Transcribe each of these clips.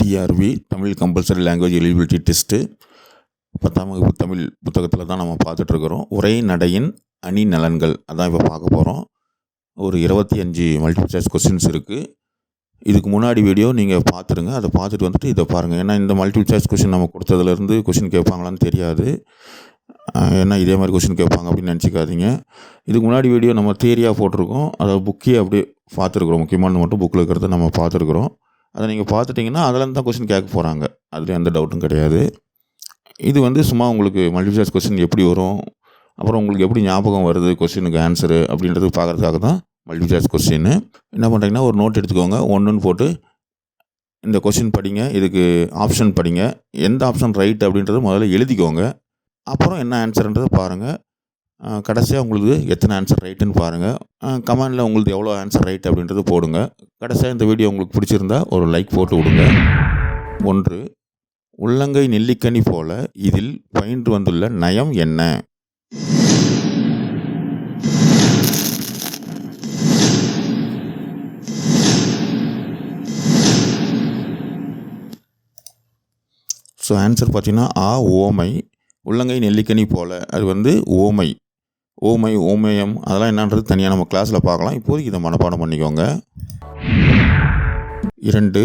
டிஆர்வி Tamil compulsory language eligibility test 10ஆம் வகுப்பு தமிழ் புத்தகத்தில் தான் நம்ம பார்த்துட்ருக்குறோம். உரைநடையின் அணி நலன்கள் அதான் இப்போ பார்க்க போகிறோம். ஒரு 25 மல்டிபிள் சாய்ஸ் கொஸ்டின்ஸ் இருக்குது. இதுக்கு முன்னாடி வீடியோ நீங்கள் பார்த்துருங்க. அதை பார்த்துட்டு வந்துட்டு இதை பாருங்கள். ஏன்னா இந்த மல்டிபிள் சாய்ஸ் கொஸ்டின் நம்ம கொடுத்ததுலேருந்து கொஸ்டின் கேட்பாங்களான்னு தெரியாது. ஏன்னா இதே மாதிரி கொஸ்டின் கேட்பாங்க அப்படின்னு நினச்சிக்காதீங்க. இதுக்கு முன்னாடி வீடியோ நம்ம தியரியாக போட்டிருக்கோம். அதை புக்கே அப்படியே பார்த்துருக்குறோம். முக்கியமானது மட்டும் புக்கில் இருக்கிறத நம்ம பார்த்துருக்குறோம். அதை நீங்கள் பார்த்துட்டிங்கன்னா அதில் தான் கொஸ்டின் கேட்க போகிறாங்க. அதில் எந்த டவுட்டும் கிடையாது. இது சும்மா உங்களுக்கு மல்டிபிள் சாய்ஸ் கொஸ்டின் எப்படி வரும், அப்புறம் உங்களுக்கு எப்படி ஞாபகம் வருது கொஸ்டினுக்கு ஆன்சரு அப்படின்றது பார்க்குறதுக்காக தான் மல்டிபிள் சாய்ஸ் கொஸ்டின். என்ன பண்ணுறீங்கன்னா ஒரு நோட் எடுத்துக்கோங்க. ஒன்றுன்னு போட்டு இந்த கொஸ்டின் படிங்க, இதுக்கு ஆப்ஷன் படிங்க, எந்த ஆப்ஷன் ரைட் அப்படின்றத முதல்ல எழுதிக்கோங்க. அப்புறம் என்ன ஆன்சர்ன்றதை பாருங்கள். கடைசியாக உங்களுக்கு எத்தனை ஆன்சர் ரைட்டுன்னு பாருங்கள். கமெண்டில் உங்களுக்கு எவ்வளோ ஆன்சர் ரைட் அப்படின்றது போடுங்க. கடைசியாக இந்த வீடியோ உங்களுக்கு பிடிச்சிருந்தா ஒரு லைக் போட்டு விடுங்க. 1. உள்ளங்கை நெல்லிக்கனி போல இதில் பயின்று வந்துள்ள நயம் என்ன? ஸோ ஆன்சர் பார்த்தீங்கன்னா ஓமை. உள்ளங்கை நெல்லிக்கனி போல அது ஓமை. ஓமயம் அதெல்லாம் என்னன்றது தனியாக நம்ம கிளாஸில் பார்க்கலாம். இப்போதைக்கு இதை மனப்பாடம் பண்ணிக்கோங்க. 2.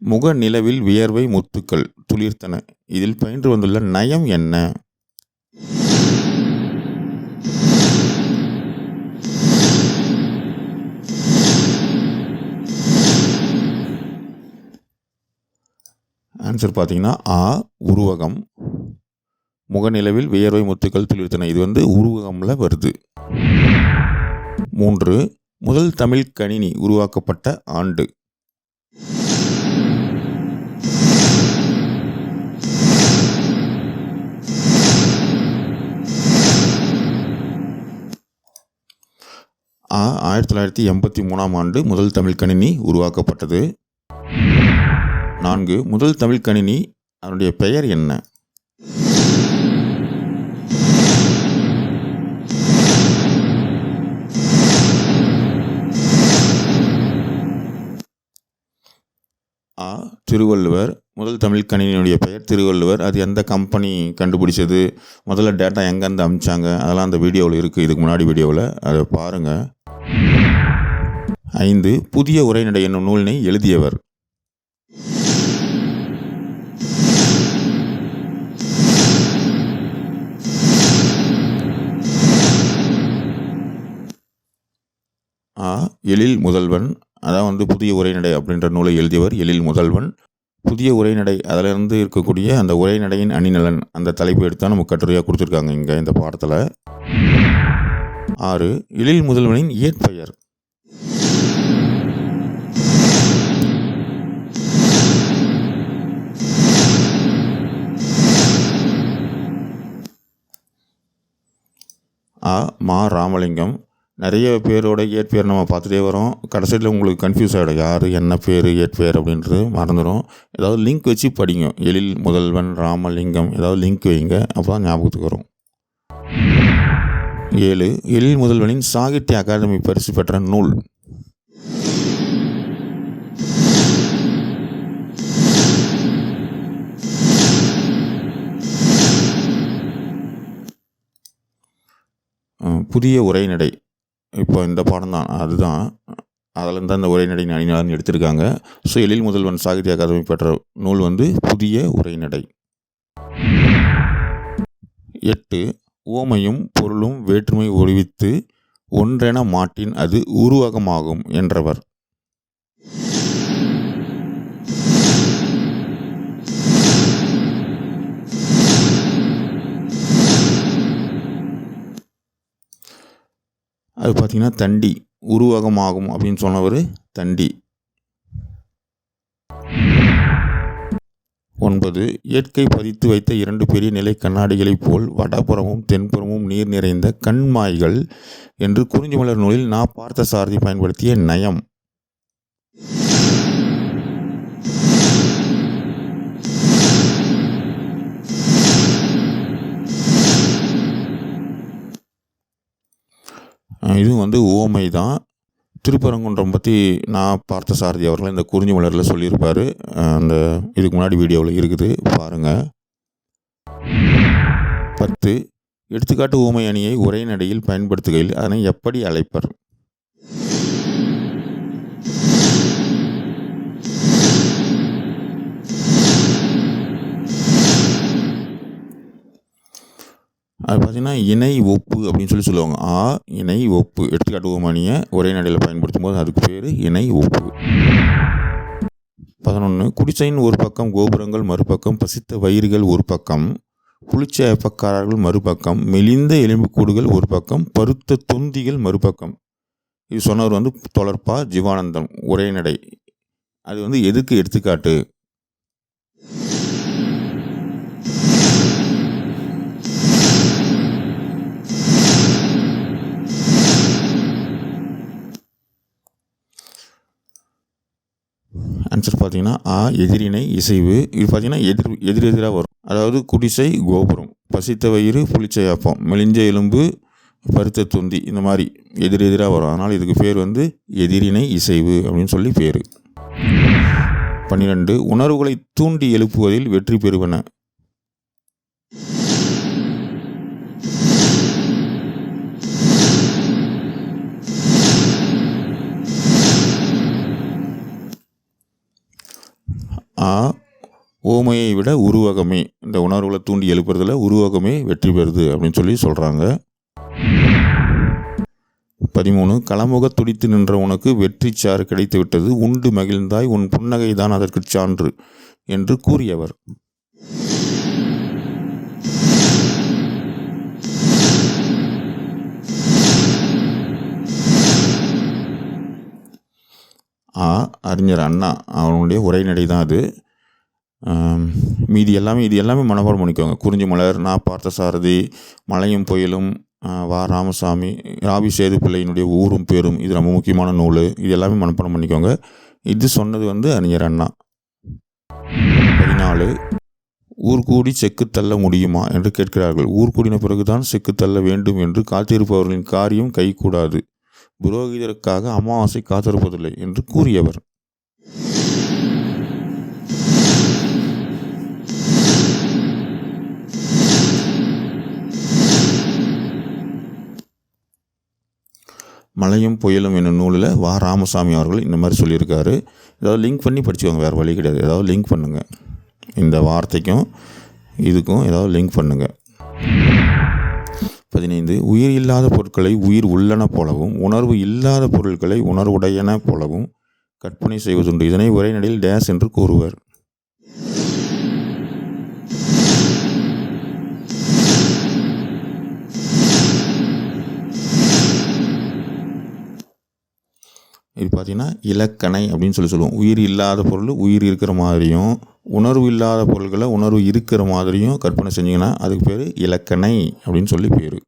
முக நிலவில் வியர்வை முத்துக்கள் துளிர்த்தன இதில் பயின்று வந்துள்ள நயம் என்ன? ஆன்சர் பார்த்தீங்கன்னா உருவகம். முகநிலவில் வியர்வை முத்துக்கள் துளிர்த்தன இது உருவகம்ல வருது. 3. முதல் தமிழ் கணினி உருவாக்கப்பட்ட ஆண்டு? 1983ஆம் ஆண்டு முதல் தமிழ் கணினி உருவாக்கப்பட்டது. 4. முதல் தமிழ் கணினி அதனுடைய பெயர் என்ன? திருவள்ளுவர். முதல் தமிழ் கணினியுடைய பெயர் திருவள்ளுவர். அது எந்த கம்பெனி கண்டுபிடிச்சது, முதல்ல டேட்டா எங்கேருந்து அனுப்பிச்சாங்க, அதெல்லாம் அந்த வீடியோவில் இருக்குது. இதுக்கு முன்னாடி வீடியோவில் அதை பாருங்கள். 5. புதிய உரைநடை என்னும் நூலினை எழுதியவர்? எழில் முதல்வன். அதான் புதிய உரைநடை அப்படின்ற நூலை எழுதியவர் எழில் முதல்வன். புதிய உரைநடை அதிலிருந்து இருக்கக்கூடிய அந்த உரைநடையின் அணிநலன் அந்த தலைப்பு எடுத்தால் நமக்கு கட்டுரையாக கொடுத்துருக்காங்க இங்கே இந்த பாடத்தில். 6. எழில் முதல்வனின் இயற்பெயர்? மா ராமலிங்கம். நிறைய பேரோட இயற்பெயர் நம்ம பார்த்துட்டே வரோம். கடைசியில் உங்களுக்கு கன்ஃபியூஸ் ஆகிடும், யார் என்ன பேர் இயற்பெயர் அப்படின்றது மறந்துடும். ஏதாவது லிங்க் வச்சு படிங்க. எழில் முதல்வன், ராமலிங்கம், ஏதாவது லிங்க் வைங்க, அப்போ தான் ஞாபகத்துக்கு வரும். 7. எழில் முதல்வனின் சாகித்ய அகாதமி பரிசு பெற்ற நூல்? புதிய உரைநடை. இப்போ இந்த பாடம் தான் அதுதான், அதில் தான் இந்த உரைநடை அணிநலன் எடுத்திருக்காங்க. ஸோ எழில் முதல்வன் சாகித்ய அகாதமி பெற்ற நூல் புதிய உரைநடை. 8. உவமையும் பொருளும் வேற்றுமை ஒழிவித்து ஒன்றென மாட்டின் அது உருவகமாகும் என்றவர்? அது பார்த்திங்கன்னா தண்டி. உருவகமாகும் அப்படின்னு சொன்னவர் தண்டி. 9. இயற்கை பதித்து வைத்த 2 பெரிய நிலை கண்ணாடிகளைப் போல் வடபுறமும் தென்புறமும் நீர் நிறைந்த கண்மாய்கள் என்று குறிஞ்சிமலர் நூலில் பார்த்தசாரதி பயன்படுத்திய நயம்? இது உவமை தான். திருப்பரங்குன்றம் பற்றி நான் பார்த்தசாரதி அவர்கள் இந்த குறிஞ்சி மலரில் சொல்லியிருப்பார். அந்த இதுக்கு முன்னாடி வீடியோவில் இருக்குது, பாருங்கள். 10. எடுத்துக்காட்டு ஊமை அணியை உரைநடையில் பயன்படுத்துகையில் அதனை எப்படி அழைப்பர்? அது பார்த்திங்கன்னா இணை ஒப்பு அப்படின்னு சொல்லுவாங்க. இணை ஒப்பு. எடுத்துக்காட்டு ஊமணியை உரைநடையில் பயன்படுத்தும் போது அதுக்கு பேர் இணை ஒப்பு. 11. குடிசையின் ஒரு பக்கம் கோபுரங்கள் மறுபக்கம், பசித்த வயிறுகள் ஒரு பக்கம், புளிச்ச அப்பக்காரர்கள் மறுபக்கம், மெலிந்த எலும்புக்கூடுகள் ஒரு பக்கம், பருத்த தொந்திகள் மறுபக்கம். இது சொன்னவர் தொலர்பா ஜீவானந்தம். உரைநடை அது எதுக்கு எடுத்துக்காட்டு? ஆன்சர் பார்த்தீங்கன்னா எதிரிணை இசைவு. இது பார்த்தீங்கன்னா எதிரெதிராக வரும். அதாவது குடிசை கோபுரம், பசித்த வயிறு புளிச்சை அப்பம், மெலிஞ்ச எலும்பு பருத்த தொந்தி, இந்த மாதிரி எதிரெதிராக வரும். அதனால் இதுக்கு பேர் எதிரிணை இசைவு அப்படின்னு சொல்லி பேர். 12. உணர்வுகளை தூண்டி எழுப்புவதில் வெற்றி பெறுவன. ஓமையை விட உருவகமே. இந்த உணர்வுகளை தூண்டி எழுப்புறதுல உருவகமே வெற்றி பெறுது அப்படின்னு சொல்லி சொல்கிறாங்க. 13. களமுக துடித்து நின்ற உனக்கு வெற்றி சாறு கிடைத்து விட்டது, உண்டு மகிழ்ந்தாய், உன் புன்னகை தான் அதற்கு சான்று என்று கூறியவர். அறிஞர் அண்ணா அவனுடைய உரைநடை தான் அது. இது எல்லாமே மனப்பாடம் பண்ணிக்கோங்க. குறிஞ்சி மலர், நான் பார்த்தசாரதி, மலையும் புயலும், வா ராமசாமி, ராவி சேதுப்பிள்ளையினுடைய ஊரும் பேரும், இது ரொம்ப முக்கியமான நூல். இது எல்லாமே மனப்பாடம் பண்ணிக்கோங்க. இது சொன்னது அறிஞர் அண்ணா. 14. ஊர் கூடி செக்கு தள்ள முடியுமா என்று கேட்கிறார்கள். ஊர் கூடின பிறகுதான் செக்கு தள்ள வேண்டும் என்று காத்திருப்பவர்களின் காரியம் கைகூடாது. புரோகிதருக்காக அமாவாசை காத்திருப்பதில்லை என்று கூறியவர். மலையும் புயலும் என்னும் நூலில் வா ராமசாமி அவர்கள் இந்த மாதிரி சொல்லியிருக்காரு. ஏதாவது லிங்க் பண்ணி படிச்சுக்கோங்க, வேறு வழி கிடையாது. ஏதாவது லிங்க் பண்ணுங்கள், இந்த வார்த்தைக்கும் இதுக்கும் ஏதாவது லிங்க் பண்ணுங்கள். 15. உயிர் இல்லாத பொருட்களை உயிர் உள்ளன போலவும், உணர்வு இல்லாத பொருட்களை உணர்வுடையன போலவும் கற்பனை செய்வதுண்டு. இதனை உரைநடையில் டேஸ் என்று கூறுவர். இது பார்த்தீங்கன்னா இலக்கணை அப்படின்னு சொல்லுவோம். உயிர் இல்லாத பொருள் உயிர் இருக்கிற மாதிரியும், உணர்வு இல்லாத பொருள்களை உணர்வு இருக்கிற மாதிரியும் கற்பனை செஞ்சிங்கன்னா அதுக்கு பேர் இலக்கணை அப்படின்னு சொல்லி பேர்.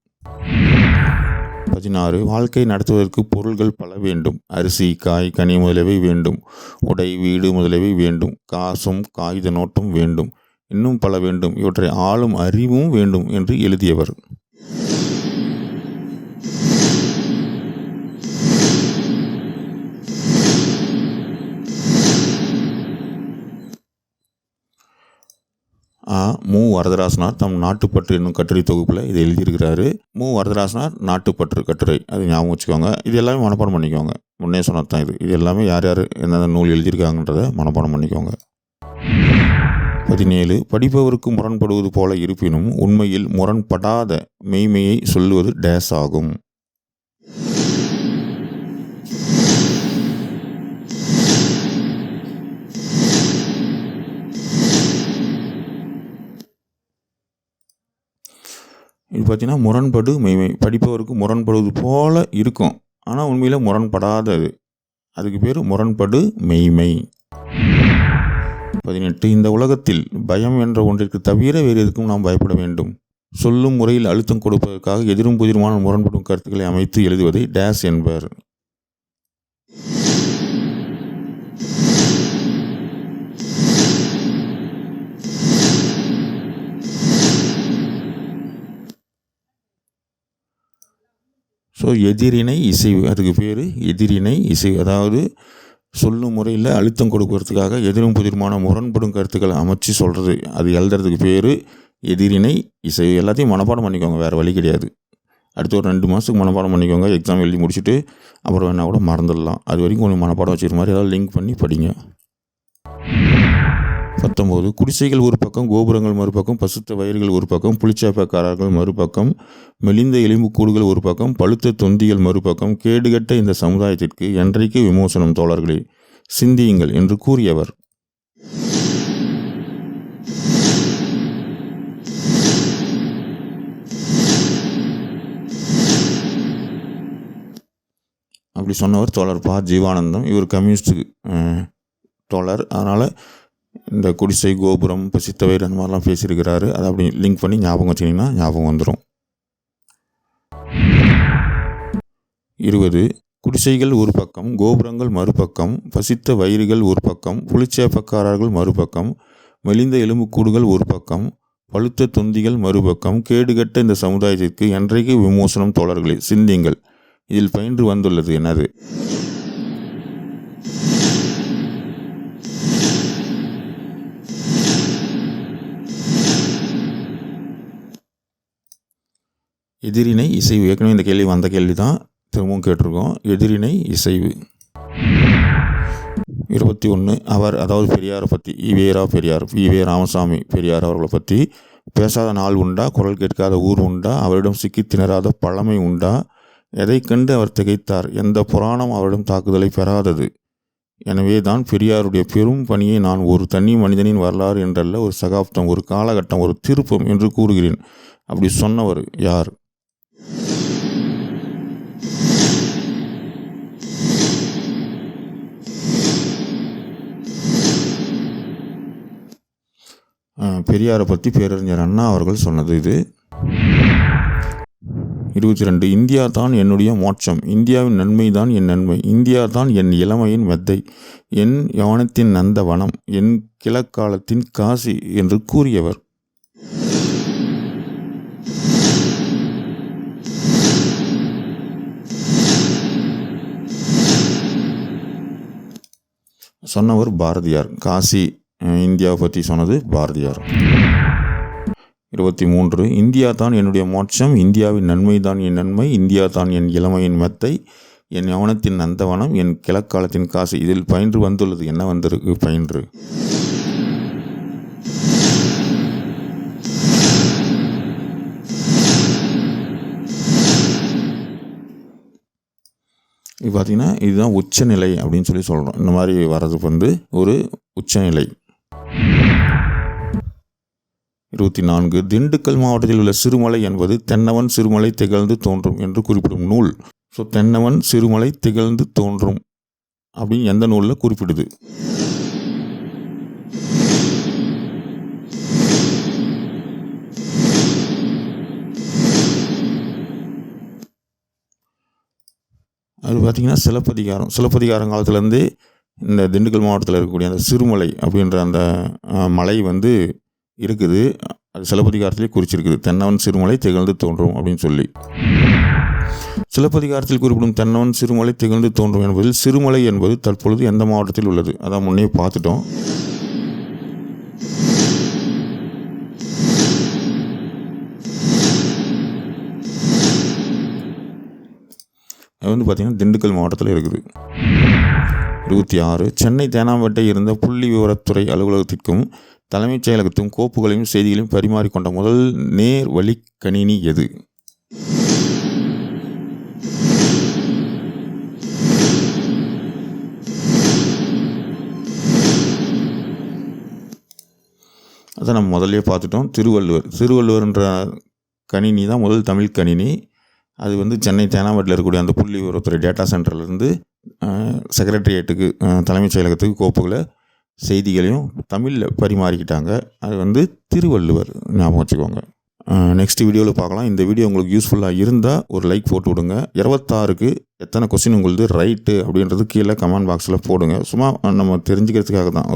16. வாழ்க்கை நடத்துவதற்கு பொருள்கள் பல வேண்டும். அரிசி, காய், கனி முதலியவை வேண்டும். உடை, வீடு முதலியவை வேண்டும். காசும் காகித நோட்டும் வேண்டும். இன்னும் பல வேண்டும். இவற்றை ஆளும் அறிவும் வேண்டும் என்று எழுதியவர். மு வரதராசனார் தம் நாட்டுப்பற்று என்னும் கட்டுரை தொகுப்பில் இதை எழுதியிருக்கிறாரு. மு வரதராசனார் நாட்டுப்பற்று கட்டுரை, அது ஞாபகம் வச்சுக்கோங்க. இது எல்லாமே மனப்பாடம் பண்ணிக்கோங்க. முன்னே சொன்னது தான் இது எல்லாமே யார் எந்தெந்த நூல் எழுதியிருக்காங்கன்றதை மனப்பாடம் பண்ணிக்கோங்க. 17. படிப்பவருக்கு முரண்படுவது போல இருப்பினும் உண்மையில் முரண்படாத மெய்மையை சொல்லுவது டேஸ் ஆகும். இது பார்த்தீங்கன்னா முரண்படு மெய்மை. படிப்பவருக்கு முரண்படுவது போல இருக்கும், ஆனால் உண்மையில் முரண்படாதது, அதுக்கு பேர் முரண்படு மெய்மை. 18. இந்த உலகத்தில் பயம் என்ற ஒன்றிற்கு தவிர வேறு எதுக்கும் நாம் பயப்பட வேண்டும். சொல்லும் முறையில் அழுத்தம் கொடுப்பதற்காக எதிரும் புதிருமான முரண்படும் கருத்துக்களை அமைத்து எழுதுவதை டேஸ் என்பர். ஸோ எதிரிணை இசைவு, அதுக்கு பேர் எதிரிணை இசைவு. அதாவது சொல்லும் முறையில் அழுத்தம் கொடுக்கறதுக்காக எதிரும் புதிருமான முரண்படும் கருத்துக்களை அமைச்சு சொல்கிறது, அது எழுதுறதுக்கு பேர் எதிரிணை இசைவு. எல்லாத்தையும் மனப்பாடம் பண்ணிக்கோங்க, வேறு வழி கிடையாது. அடுத்து ஒரு 2 மாதத்துக்கு மனப்பாடம் பண்ணிக்கோங்க. எக்ஸாம் எழுதி முடிச்சுட்டு அப்புறம் வேணால் கூட மறந்துடலாம். அது வரைக்கும் கொஞ்சம் மனப்பாடம் வச்சுக்கிற மாதிரி ஏதாவது லிங்க் பண்ணி படிங்க. 19. குடிசைகள் ஒரு பக்கம், கோபுரங்கள் மறுபக்கம், பசுத்த வயிறுகள் ஒரு பக்கம், புளிச்சாப்பக்காரர்கள் மறுபக்கம், மெலிந்த எலும்புக்கூடுகள் ஒரு பக்கம், பழுத்த தொந்திகள் மறுபக்கம், கேடுகட்ட இந்த சமுதாயத்திற்கு என்றைக்கு விமோசனம் தோழர்களே, சிந்தியுங்கள் என்று கூறியவர். அப்படி சொன்னவர் தோழர் ப. ஜீவானந்தம். இவர் கம்யூனிஸ்ட் தோழர். அதனால் இந்த குடிசை, கோபுரம், பசித்தவயிறு அந்த மாதிரிலாம் பேசியிருக்கிறாரு. அதை அப்படி லிங்க் பண்ணி ஞாபகம் வச்சிங்கன்னா ஞாபகம் வந்துடும். 20. குடிசைகள் ஒரு பக்கம், கோபுரங்கள் மறுபக்கம், பசித்த வயிறுகள் ஒரு பக்கம், புளிச்சேப்பக்காரர்கள் மறுபக்கம், மெலிந்த எலும்புக்கூடுகள் ஒரு பக்கம், பழுத்த தொந்திகள் மறுபக்கம், கேடுகட்ட இந்த சமுதாயத்திற்கு என்றைக்கு விமோசனம் தோழர்களே, சிந்தியுங்கள். இதில் பயின்று வந்துள்ளது என்னது? எதிரிணை இசைவு. ஏற்கனவே இந்த கேள்வி வந்த கேள்வி தான், திரும்பவும் கேட்டிருக்கோம். எதிரிணை இசைவு. 21. அவர், அதாவது பெரியாரை பற்றி, ஈவேரா பெரியார், ஈவே ராமசாமி பெரியார் அவர்களை பற்றி, பேசாத நாள் உண்டா, குரல் கேட்காத ஊர் உண்டா, அவரிடம் சிக்கி திணறாத பழமை உண்டா, எதை கண்டு அவர் திகைத்தார், எந்த புராணம் அவரிடம் தாக்குதலை பெறாதது. எனவே தான் பெரியாருடைய பெரும் பணியை நான் ஒரு தனி மனிதனின் வரலாறு என்றல்ல, ஒரு சகாப்தம், ஒரு காலகட்டம், ஒரு திருப்பம் என்று கூறுகிறேன். அப்படி சொன்னவர் யார்? பெரியாரை பற்றி பேரறிஞர் அண்ணா அவர்கள் சொன்னது இது. 22. இந்தியா தான் என்னுடைய மோட்சம், இந்தியாவின் நன்மை தான் என் நன்மை, இந்தியா தான் என் இளமையின் மெத்தை, என் யவனத்தின் நந்தவனம், என் கிழக்காலத்தின் காசி என்று கூறியவர். சொன்னவர் பாரதியார். காசி, இந்தியாவை பற்றி சொன்னது பாரதியார். 23. இந்தியா தான் என்னுடைய மோட்சம், இந்தியாவின் நன்மை தான் என் நன்மை, இந்தியா தான் என் இளமையின் மெத்தை, என் யவனத்தின் நந்தவனம், என் கிழக்காலத்தின் காசு. இதில் பயின்று வந்துள்ளது என்ன வந்திருக்கு? பயின்று. இது பார்த்திங்கன்னா இதுதான் உச்சநிலை அப்படின்னு சொல்லி சொல்கிறோம். இந்த மாதிரி வர்றது ஒரு உச்சநிலை. 24. திண்டுக்கல் மாவட்டத்தில் உள்ள சிறுமலை என்பது தென்னவன் சிறுமலை திகழ்ந்து தோன்றும் என்று குறிப்பிடும் நூல். ஸோ தென்னவன் சிறுமலை திகழ்ந்து தோன்றும் அப்படின்னு எந்த நூலில் குறிப்பிடுது? அது பார்த்திங்கன்னா சிலப்பதிகாரம். சிலப்பதிகாரங்காலத்துலேருந்தே இந்த திண்டுக்கல் மாவட்டத்தில் இருக்கக்கூடிய அந்த சிறுமலை அப்படின்ற அந்த மலை இருக்குது. அது சிலப்பதிகாரத்திலே குறிச்சிருக்குது, தென்னவன் சிறுமலை திகழ்ந்து தோன்றும் அப்படின்னு சொல்லி. சிலப்பதிகாரத்தில் குறிப்பிடும் தென்னவன் சிறுமலை திகழ்ந்து தோன்றும் என்பதில் சிறுமலை என்பது தற்பொழுது எந்த மாவட்டத்தில் உள்ளது? அதான் முன்னே பார்த்துட்டோம். அது பார்த்திங்கன்னா திண்டுக்கல் மாவட்டத்தில் இருக்குது. 26. சென்னை தேனாம்பேட்டை இருந்த புள்ளி விவரத்துறை அலுவலகத்திற்கும் தலைமைச் செயலகத்துக்கும் கோப்புகளையும் செய்திகளையும் பரிமாறிக்கொண்ட முதல் நேர் வழி கணினி எது? அதை நம்ம முதல்ல பார்த்துட்டோம். திருவள்ளுவர்ன்ற கணினி தான் முதல் தமிழ் கணினி. அது சென்னை தேனாம்பேட்டில் இருக்கக்கூடிய அந்த புள்ளி விவரத்துறை டேட்டா சென்டர்லேருந்து செக்ரட்டரியேட்டுக்கு, தலைமைச் செயலகத்துக்கு கோப்புகளை செய்திகளையும் தமிழில் பரிமாறிக்கிட்டாங்க. அது திருவள்ளுவர், ஞாபகம் வச்சுக்கோங்க. நெக்ஸ்ட் வீடியோவில் பார்க்கலாம். இந்த வீடியோ உங்களுக்கு யூஸ்ஃபுல்லாக இருந்தால் ஒரு லைக் போட்டு விடுங்க. 26க்கு எத்தனை கொஸ்டின் உங்களுக்கு ரைட்டு அப்படின்றது கீழே கமெண்ட் பாக்ஸில் போடுங்க. சும்மா நம்ம தெரிஞ்சுக்கிறதுக்காக தான்,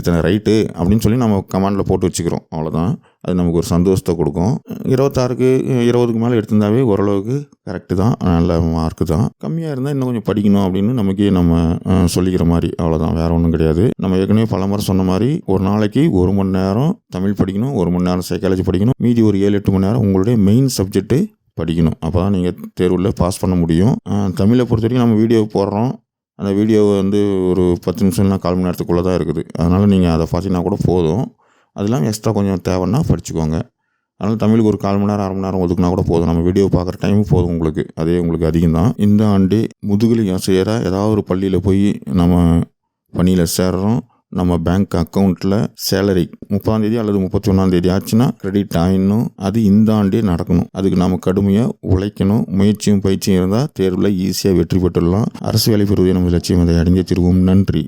இத்தனை ரைட்டு அப்படின்னு சொல்லி நம்ம கமெண்டில் போட்டு வச்சுக்கிறோம், அவ்வளோதான். அது நமக்கு ஒரு சந்தோஷத்தை கொடுக்கும். 26க்கு 20க்கு மேலே எடுத்திருந்தாவே ஓரளவுக்கு கரெக்டு தான், நல்ல மார்க்கு தான். கம்மியாக இருந்தால் இன்னும் கொஞ்சம் படிக்கணும் அப்படின்னு நமக்கே நம்ம சொல்லிக்கிற மாதிரி, அவ்வளோதான், வேறு ஒன்றும் கிடையாது. நம்ம ஏற்கனவே பல முறை சொன்ன மாதிரி ஒரு நாளைக்கு 1 மணி நேரம் தமிழ் படிக்கணும், 1 மணி நேரம் சைக்காலஜி படிக்கணும், மீதி ஒரு 7-8 மணி நேரம் உங்களுடைய மெயின் சப்ஜெக்ட்டு படிக்கணும். அப்போ தான் நீங்கள் தேர்வில் பாஸ் பண்ண முடியும். தமிழை பொறுத்த வரைக்கும் நம்ம வீடியோ போடுறோம், அந்த வீடியோ ஒரு 10 நிமிஷம் இல்லைனா 1/4 மணி நேரத்துக்குள்ளே தான் இருக்குது. அதனால் நீங்கள் அதை பார்த்தீங்கன்னா கூட போதும். அதெல்லாம் எக்ஸ்ட்ரா கொஞ்சம் தேவைன்னா படிச்சுக்கோங்க. அதனால் தமிழுக்கு ஒரு 1/4 மணி நேரம் 1/2 மணி நேரம் ஒதுக்குனா கூட போதும். நம்ம வீடியோ பார்க்குற டைமும் போதும் உங்களுக்கு. அதே உங்களுக்கு அதிகம் தான். இந்த ஆண்டே முதுகலை ஆசிரியராக ஏதாவது ஒரு பள்ளியில் போய் நம்ம பணியில் சேர்றோம். நம்ம பேங்க் அக்கௌண்ட்டில் சேலரி 30ஆம் அல்லது 31ஆம் ஆச்சுன்னா கிரெடிட் ஆயிடணும். அது இந்த ஆண்டே நடக்கணும். அதுக்கு நாம் கடுமையாக உழைக்கணும். முயற்சியும் பயிற்சியும் இருந்தால் தேர்வில் ஈஸியாக வெற்றி பெற்றுடலாம். அரசு வேலை பெறுவதே நமது லட்சியம். அதை அடைந்தே தீர்வோம். நன்றி.